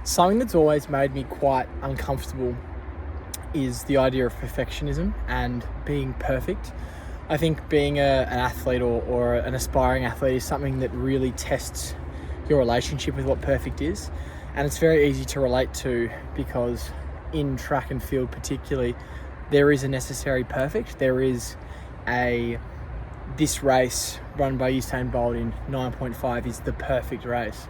Something that's always made me quite uncomfortable is the idea of perfectionism and being perfect. I think being an athlete or an aspiring athlete is something that really tests your relationship with what perfect is. And it's very easy to relate to because in track and field particularly, there is a necessary perfect. There is this race run by Usain Bolt in 9.5 is the perfect race.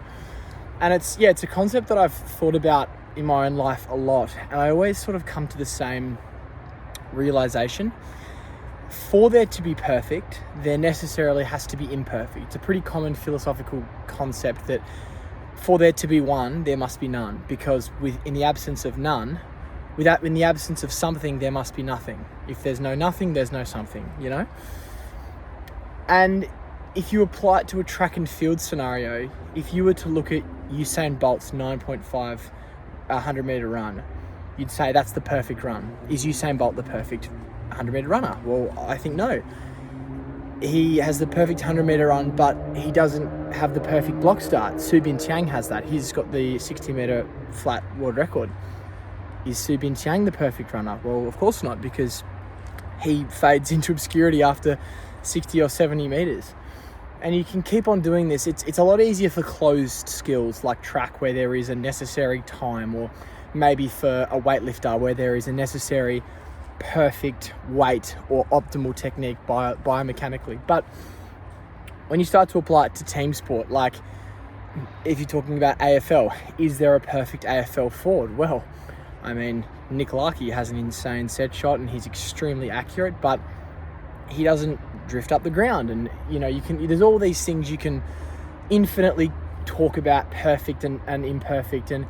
And it's a concept that I've thought about in my own life a lot. And I always sort of come to the same realization. For there to be perfect, there necessarily has to be imperfect. It's a pretty common philosophical concept that for there to be one, there must be none. Because in the absence of none, in the absence of something, there must be nothing. If there's no nothing, there's no something, And if you apply it to a track and field scenario, if you were to look at Usain Bolt's 9.5 100 meter run, you'd say that's the perfect run. Is Usain Bolt the perfect 100 meter runner? Well, I think no. He has the perfect 100 meter run, but he doesn't have the perfect block start. Subin Tiang has that. He's got the 60 meter flat world record. Is Subin Tiang the perfect runner? Well, of course not, because he fades into obscurity after 60 or 70 meters. And you can keep on doing this. It's a lot easier for closed skills like track, where there is a necessary time, or maybe for a weightlifter where there is a necessary perfect weight or optimal technique biomechanically. But when you start to apply it to team sport, like if you're talking about AFL, is there a perfect AFL forward? Well, I mean, Nick Larkey has an insane set shot and he's extremely accurate, but he doesn't drift up the ground. And there's all these things you can infinitely talk about, perfect and imperfect. And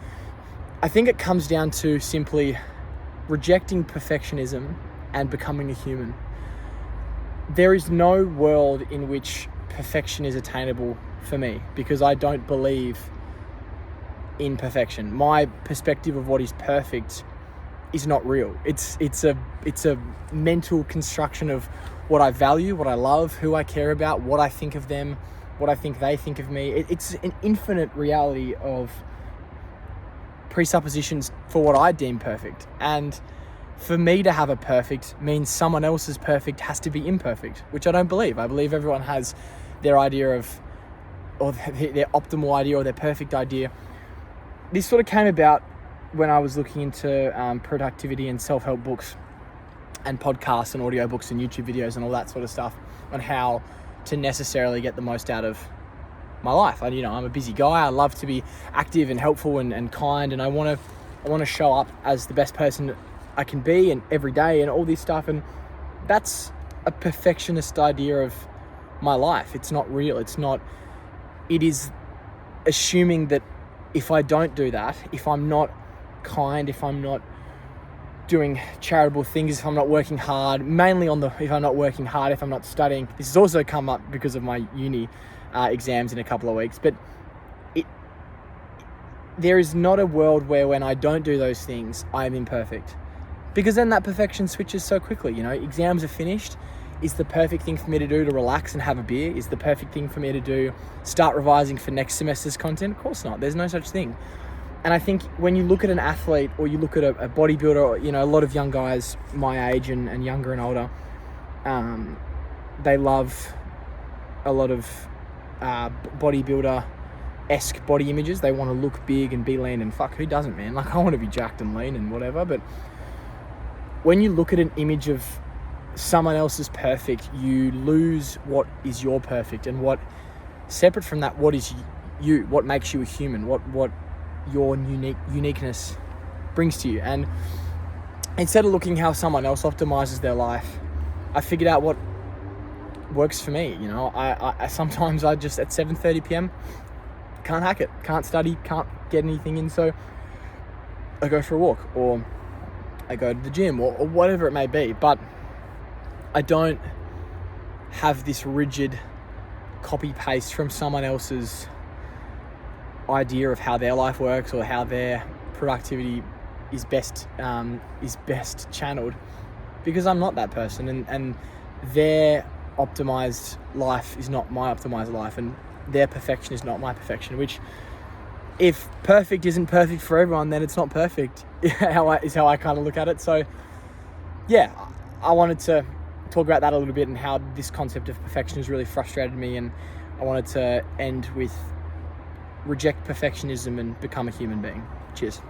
I think it comes down to simply rejecting perfectionism and becoming a human. There is no world in which perfection is attainable for me, because I don't believe in perfection. My perspective of what is perfect is not real. It's a mental construction of what I value, what I love, who I care about, what I think of them, what I think they think of me. It's an infinite reality of presuppositions for what I deem perfect. And for me to have a perfect means someone else's perfect has to be imperfect, which I don't believe. I believe everyone has their idea of, or their optimal idea or their perfect idea. This sort of came about when I was looking into productivity and self-help books and podcasts and audiobooks and YouTube videos and all that sort of stuff on how to necessarily get the most out of my life. I'm a busy guy. I love to be active and helpful and kind, and I want to show up as the best person I can be and every day and all this stuff. And that's a perfectionist idea of my life. It's not real. It is assuming that if I don't do that, if I'm not kind, if I'm not doing charitable things, if I'm not working hard, if I'm not working hard, if I'm not studying. This has also come up because of my uni exams in a couple of weeks, but there is not a world where when I don't do those things, I am imperfect, because then that perfection switches so quickly. Exams are finished. Is the perfect thing for me to do to relax and have a beer? Is the perfect thing for me to do start revising for next semester's content? Of course not. There's no such thing. And I think when you look at an athlete, or you look at a bodybuilder, or, a lot of young guys my age and younger and older, they love a lot of bodybuilder-esque body images. They want to look big and be lean, and fuck, who doesn't, man? Like, I want to be jacked and lean and whatever. But when you look at an image of someone else's perfect, you lose what is your perfect, and what, separate from that, what is you, what makes you a human, what your uniqueness brings to you. And instead of looking how someone else optimizes their life, I figured out what works for me. I sometimes I just at 7:30 p.m. can't hack it, can't study, can't get anything in, so I go for a walk, or I go to the gym, or whatever it may be. But I don't have this rigid copy paste from someone else's idea of how their life works or how their productivity is best channeled, because I'm not that person, and their optimized life is not my optimized life, and their perfection is not my perfection, which if perfect isn't perfect for everyone, then it's not perfect. Is how I kind of look at it. So yeah, I wanted to talk about that a little bit and how this concept of perfection has really frustrated me, and I wanted to end with reject perfectionism and become a human being. Cheers.